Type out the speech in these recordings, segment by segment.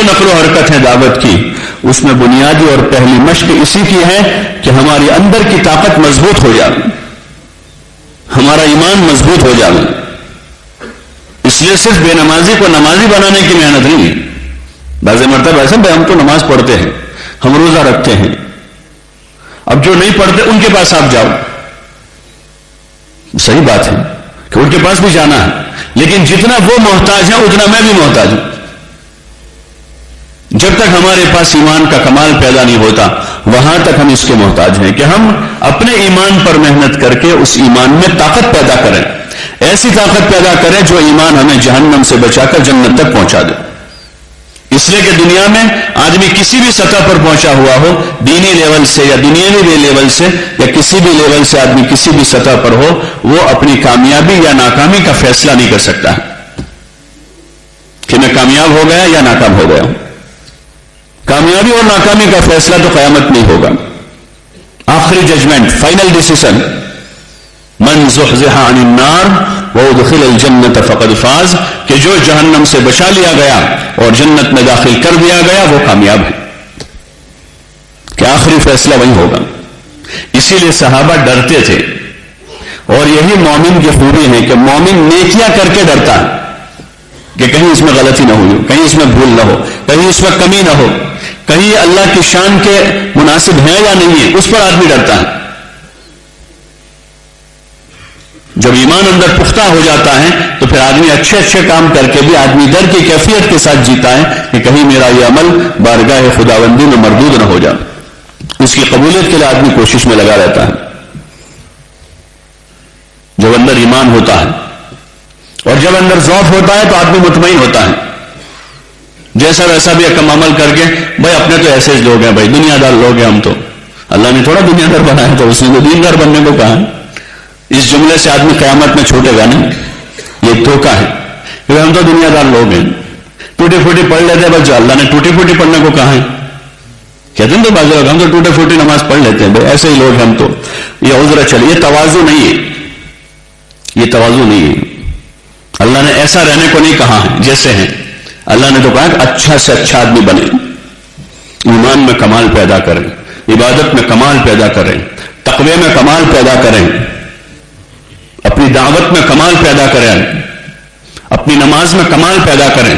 جو نقل و حرکت ہے دعوت کی، اس میں بنیادی اور پہلی مشق اسی کی ہے کہ ہماری اندر کی طاقت مضبوط ہو جائے، ہمارا ایمان مضبوط ہو جائے. اس لیے صرف بے نمازی کو نمازی بنانے کی محنت نہیں ہے. بعض مرتبہ ایسا بھائی ہم تو نماز پڑھتے ہیں، ہم روزہ رکھتے ہیں، اب جو نہیں پڑھتے ان کے پاس آپ جاؤ. صحیح بات ہے کہ ان کے پاس بھی جانا ہے، لیکن جتنا وہ محتاج ہے اتنا میں بھی محتاج ہوں. جب تک ہمارے پاس ایمان کا کمال پیدا نہیں ہوتا وہاں تک ہم اس کے محتاج ہیں کہ ہم اپنے ایمان پر محنت کر کے اس ایمان میں طاقت پیدا کریں، ایسی طاقت پیدا کریں جو ایمان ہمیں جہنم سے بچا کر جنت تک پہنچا دے. اس لیے کہ دنیا میں آدمی کسی بھی سطح پر پہنچا ہوا ہو، دینی لیول سے یا دنیاوی لیول سے یا کسی بھی لیول سے آدمی کسی بھی سطح پر ہو، وہ اپنی کامیابی یا ناکامی کا فیصلہ نہیں کر سکتا کہ میں کامیاب ہو گیا یا ناکام ہو گیا. کامیابی اور ناکامی کا فیصلہ تو قیامت نہیں ہوگا. آخری ججمنٹ، فائنل ڈیسیشن، من زحزح عن النار وادخل الجنت فقد فاز، کہ جو جہنم سے بچا لیا گیا اور جنت میں داخل کر دیا گیا وہ کامیاب ہے. کہ آخری فیصلہ وہی ہوگا. اسی لیے صحابہ ڈرتے تھے، اور یہی مومن کی خوبی ہے کہ مومن نیکیاں کر کے ڈرتا ہے کہ کہیں اس میں غلطی نہ ہوئی ہو، کہیں اس میں بھول نہ ہو، کہیں اس میں کمی نہ ہو، کہیں اللہ کی شان کے مناسب ہے یا نہیں ہے، اس پر آدمی ڈرتا ہے. جب ایمان اندر پختہ ہو جاتا ہے تو پھر آدمی اچھے اچھے کام کر کے بھی آدمی ڈر کی کیفیت کے ساتھ جیتا ہے کہ کہیں میرا یہ عمل بارگاہ خداوندی میں مردود نہ ہو جائے. اس کی قبولیت کے لیے آدمی کوشش میں لگا رہتا ہے. جب اندر ایمان ہوتا ہے اور جب اندر ذوق ہوتا ہے تو آدمی مطمئن ہوتا ہے. جیسا ویسا بھی کم عمل کر کے بھائی اپنے تو ایسے لوگ ہیں، بھائی دنیا دار لوگ ہیں ہم تو، اللہ نے تھوڑا دنیا دار بنایا تو اس نے تو دین دار بننے کو کہا ہے. اس جملے سے آدمی قیامت میں چھوٹے گا نہیں. یہ دھوکہ ہے کہ ہم تو دنیا دار لوگ ہیں، ٹوٹی پھوٹی پڑھ لیتے ہیں. بس اللہ نے ٹوٹی پھوٹی پڑھنے کو کہا ہے. کہتے ہیں تو بازو لوگ ہم تو ٹوٹی پھوٹی نماز پڑھ لیتے ہیں، بھائی ایسے ہی لوگ ہم تو. یہ عذر چلیے، یہ تواضع نہیں ہے، یہ تواضع نہیں ہے. اللہ نے ایسا رہنے کو نہیں کہا ہے جیسے ہیں. اللہ نے تو کہا کہ اچھا سے اچھا آدمی بنے، ایمان میں کمال پیدا کریں، عبادت میں کمال پیدا کریں، تقوی میں کمال پیدا کریں، اپنی دعوت میں کمال پیدا کریں، اپنی نماز میں کمال پیدا کریں.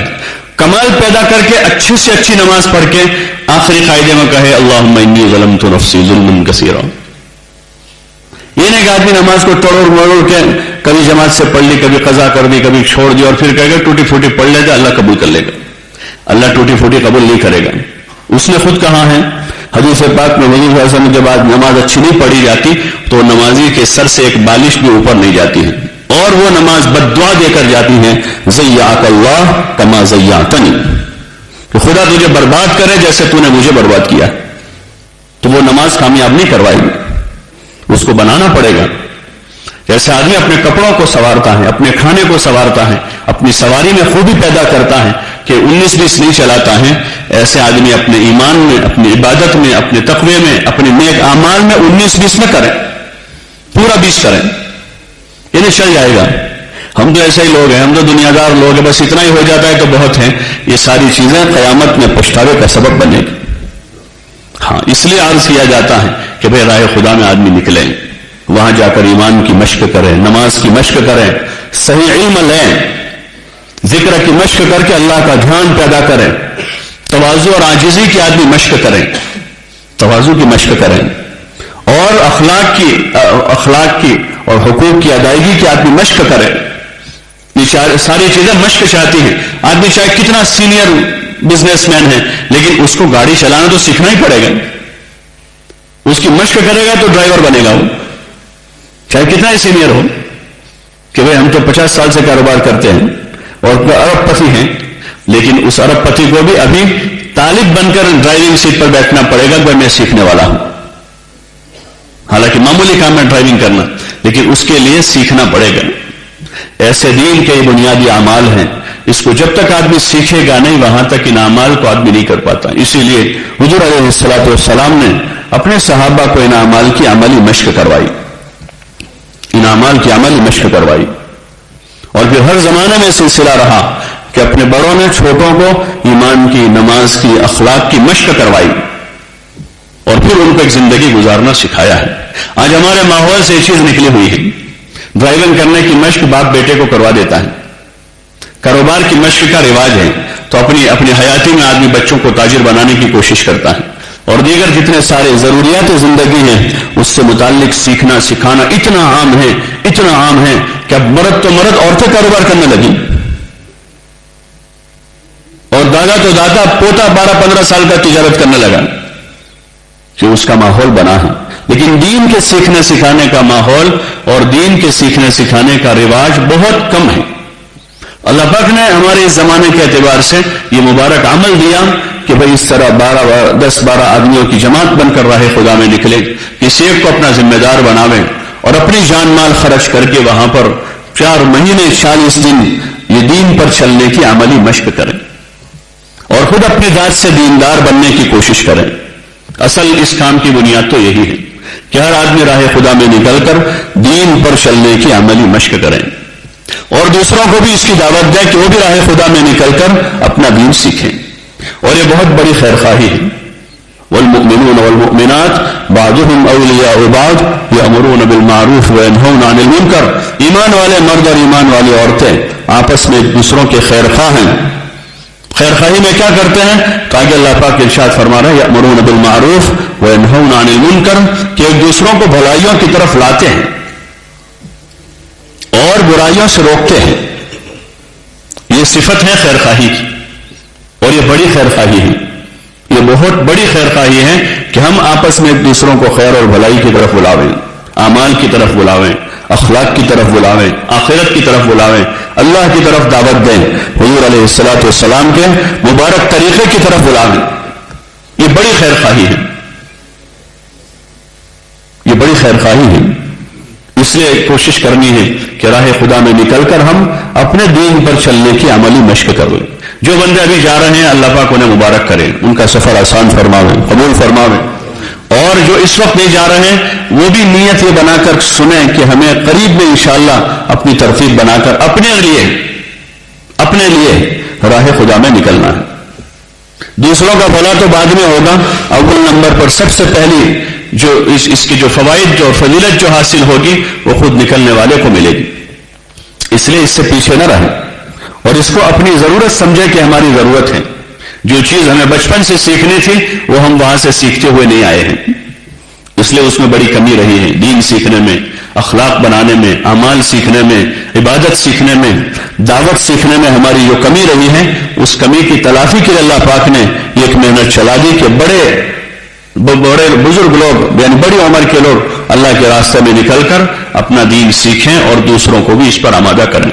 کمال پیدا کر کے اچھی سے اچھی نماز پڑھ کے آخری قاعدے میں کہے اللہم انی ظلمت نفسی ظلما کثیرا. یہ نہیں کہ آدمی نماز کو توڑ موڑ کے کبھی جماعت سے پڑھ لی، کبھی قضا کر دی، کبھی چھوڑ دی اور پھر کہے گا ٹوٹی پھوٹی پڑھ لے گا اللہ قبول کر لے گا. اللہ ٹوٹی پھوٹی قبول نہیں کرے گا. اس نے خود کہا ہے حدیث پاک میں، حضور صلی اللہ علیہ وسلم کے بعد نماز اچھی نہیں پڑھی جاتی تو نمازی کے سر سے ایک بالش بھی اوپر نہیں جاتی ہے، اور وہ نماز بد دعا دے کر جاتی ہے ضیعک اللہ کما ضیعتنی، کہ خدا تجھے برباد کرے جیسے تو نے مجھے برباد کیا. تو وہ نماز کامیاب نہیں کروائے گی، اس کو بنانا پڑے گا. جیسے آدمی اپنے کپڑوں کو سنوارتا ہے، اپنے کھانے کو سنوارتا ہے، اپنی سواری میں خوبی پیدا کرتا ہے کہ 19-20 نہیں چلاتا ہے، ایسے آدمی اپنے ایمان میں، اپنی عبادت میں، اپنے تقوی میں، اپنے نیک اعمال میں 19-20 نہ کریں، پورا 20 کریں. یہ نہیں چل جائے گا. ہم تو ایسے ہی لوگ ہیں، ہم تو دنیا دار لوگ ہیں، بس اتنا ہی ہو جاتا ہے تو بہت ہیں. یہ ساری چیزیں قیامت میں پچھتاوے کا سبب بنے گی. ہاں، اس لیے عرض کیا جاتا ہے کہ بھائی راہ خدا میں آدمی نکلیں، وہاں جا کر ایمان کی مشق کریں، نماز کی مشق کریں، صحیح علم لیں، ذکر کی مشق کر کے اللہ کا دھیان پیدا کریں، تواضع اور عاجزی کی آدمی مشق کریں، تواضع کی مشق کریں، اور اخلاق کی اور حقوق کی ادائیگی کی آدمی مشق کریں. یہ ساری چیزیں مشق چاہتی ہیں. آدمی چاہے کتنا سینئر بزنس مین ہے لیکن اس کو گاڑی چلانا تو سیکھنا ہی پڑے گا. اس کی مشق کرے گا تو ڈرائیور بنے گا وہ، چاہے کتنا ہی سینئر ہو. کہ بھئی ہم تو 50 سال سے کاروبار کرتے ہیں اور ارب پتی ہیں، لیکن اس ارب پتی کو بھی ابھی طالب بن کر ڈرائیونگ سیٹ پر بیٹھنا پڑے گا کہ میں سیکھنے والا ہوں. حالانکہ معمولی کام ہے ڈرائیونگ کرنا، لیکن اس کے لیے سیکھنا پڑے گا. ایسے دین کے بنیادی اعمال ہیں، اس کو جب تک آدمی سیکھے گا نہیں وہاں تک ان اعمال کو آدمی نہیں کر پاتا. اسی لیے حضور علیہ الصلوۃ والسلام نے اپنے صحابہ کو ان اعمال کی عملی مشق کروائی، ان اعمال کی عملی مشق کروائی. اور پھر ہر زمانے میں سلسلہ رہا کہ اپنے بڑوں نے چھوٹوں کو ایمان کی، نماز کی، اخلاق کی مشق کروائی اور پھر ان کو ایک زندگی گزارنا سکھایا ہے۔ آج ہمارے ماحول سے یہ چیز نکلی ہوئی ہے، ڈرائیونگ کرنے کی مشق باپ بیٹے کو کروا دیتا ہے، کاروبار کی مشق کا رواج ہے تو اپنی حیاتی میں آدمی بچوں کو تاجر بنانے کی کوشش کرتا ہے، اور دیگر جتنے سارے ضروریات زندگی ہیں اس سے متعلق سیکھنا سکھانا اتنا عام ہے کہ اب مرد تو مرد عورتیں کاروبار کرنے لگی، اور دادا تو دادا پوتا 12-15 سال کا تجارت کرنے لگا، کہ اس کا ماحول بنا ہے۔ لیکن دین کے سیکھنے سکھانے کا ماحول اور دین کے سیکھنے سکھانے کا رواج بہت کم ہے۔ اللہ پاک نے ہمارے اس زمانے کے اعتبار سے یہ مبارک عمل دیا کہ بھئی اس طرح 10-12 آدمیوں کی جماعت بن کر راہ خدا میں نکلے، کسی ایک کو اپنا ذمہ دار بناویں اور اپنی جان مال خرچ کر کے وہاں پر 4 مہینے 40 دن یہ دین پر چلنے کی عملی مشق کریں اور خود اپنی ذات سے دیندار بننے کی کوشش کریں۔ اصل اس کام کی بنیاد تو یہی ہے کہ ہر آدمی راہ خدا میں نکل کر دین پر چلنے کی عملی مشق کریں اور دوسروں کو بھی اس کی دعوت دیں کہ وہ بھی راہ خدا میں نکل کر اپنا دین سیکھیں، اور یہ بہت بڑی خیر خواہی ہے۔ والمؤمنون والمؤمنات بعضهم اولیاء بعض یأمرون بالمعروف وینہون عن المنکر، ایمان والے مرد اور ایمان والی عورتیں آپس میں ایک دوسروں کے خیر خواہ ہیں۔ خیر خواہی میں کیا کرتے ہیں؟ تو آگے اللہ پاک ارشاد فرما رہا ہے یأمرون بالمعروف وینہون عن المنکر، کہ ایک دوسروں کو بھلائیوں کی طرف لاتے ہیں اور برائیوں سے روکتے ہیں۔ یہ صفت ہے خیر خواہی کی، اور یہ بڑی خیر خواہی ہے، یہ بہت بڑی خیر خواہی ہے کہ ہم آپس میں ایک دوسروں کو خیر اور بھلائی کی طرف بلاویں، اعمال کی طرف بلاویں، اخلاق کی طرف بلاویں، آخرت کی طرف بلاویں، اللہ کی طرف دعوت دیں، حضور علیہ السلام کے مبارک طریقے کی طرف بلاویں۔ یہ بڑی خیر خواہی ہے، یہ بڑی خیر خواہی ہے۔ اس لیے کوشش کرنی ہے کہ راہ خدا میں نکل کر ہم اپنے دین پر چلنے کی عملی مشق کریں۔ جو بندے ابھی جا رہے ہیں اللہ پاک انہیں مبارک کرے، ان کا سفر آسان فرماوے، قبول فرماوے، اور جو اس وقت نہیں جا رہے ہیں وہ بھی نیت یہ بنا کر سنیں کہ ہمیں قریب میں انشاءاللہ اپنی ترتیب بنا کر اپنے لیے راہ خدا میں نکلنا ہے۔ دوسروں کا بھلا تو بعد میں ہوگا، اول نمبر پر سب سے پہلی جو اس کی جو فوائد جو فضیلت جو حاصل ہوگی وہ خود نکلنے والے کو ملے گی۔ اس لیے اس سے پیچھے نہ رہیں اور اس کو اپنی ضرورت سمجھے کہ ہماری ضرورت ہے۔ جو چیز ہمیں بچپن سے سیکھنی تھی وہ ہم وہاں سے سیکھتے ہوئے نہیں آئے ہیں، اس لیے اس میں بڑی کمی رہی ہے۔ دین سیکھنے میں، اخلاق بنانے میں، اعمال سیکھنے میں، عبادت سیکھنے میں، دعوت سیکھنے میں ہماری جو کمی رہی ہے اس کمی کی تلافی کے لیے اللہ پاک نے ایک محنت چلا دی کہ بڑے بزرگ لوگ یعنی بڑی عمر کے لوگ اللہ کے راستے میں نکل کر اپنا دین سیکھیں اور دوسروں کو بھی اس پر آمادہ کریں۔